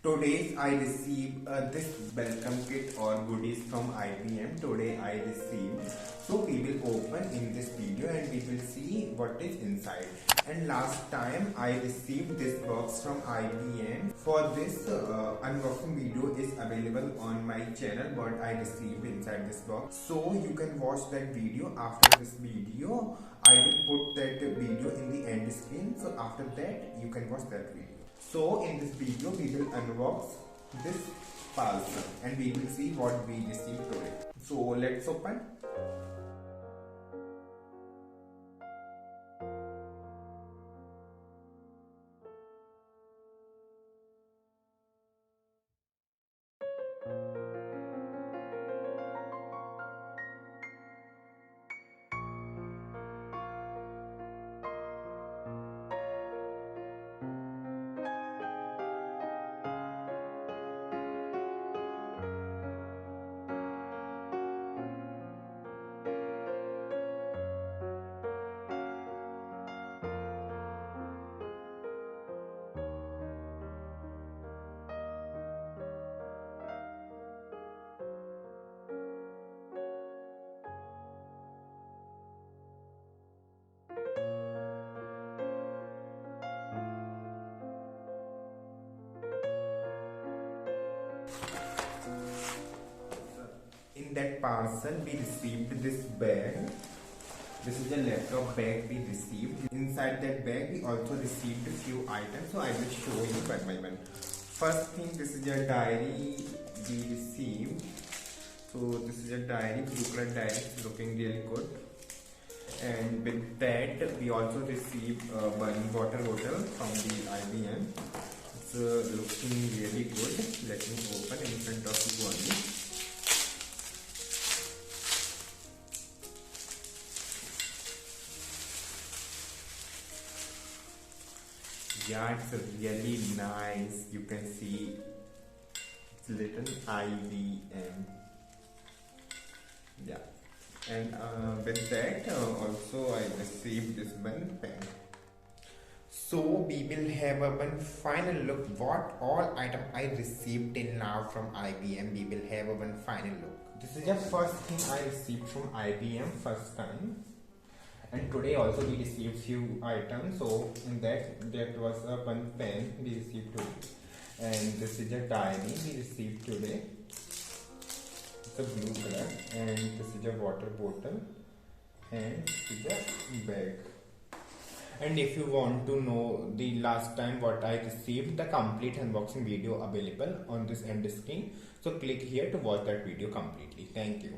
Today I received this welcome kit or goodies from IBM. Today I received. So we will open in this video and we will see what is inside. And last time I received this box from IBM. For this unboxing video is available on my channel what I received inside this box. So you can watch that video. After this video I will put that video in the end screen. So after that you can watch that video. So in this video we will unbox this parcel and we will see what we received today. So let's open. In that parcel we received this bag. This is a laptop bag we received. Inside that bag we also received a few items, so I will show you one by one. First thing, this is a diary we received. So this is a diary, blue color diary, looking really good. And with that we also received one water bottle from the IBM. It's looking really good. Let me open in front of you only. Yeah, it's really nice. You can see it's written IBM. Yeah, and with that also I received this one pen. So we will have a one final look what all item I received till now from IBM. We will have a one final look. This is the first thing I received from IBM first time. And today also we received few items. So in that was a one pen we received today, and this is a diary we received today. It's a blue color, and this is a water bottle, and this is a bag. And if you want to know the last time what I received, the complete unboxing video available on this end screen. So click here to watch that video completely. Thank you.